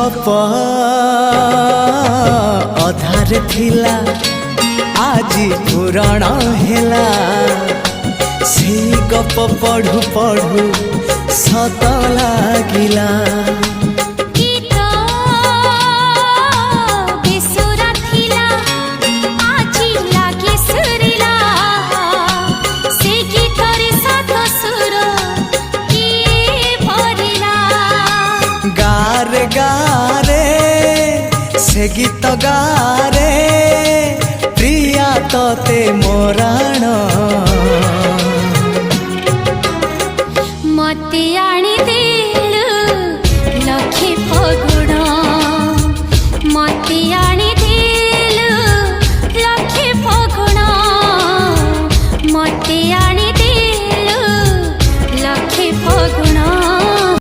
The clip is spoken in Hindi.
गप अधार थिला आजी पुराण हेला से गप पढ़ु पढ़ु सत लागिला। गारे से गीत गा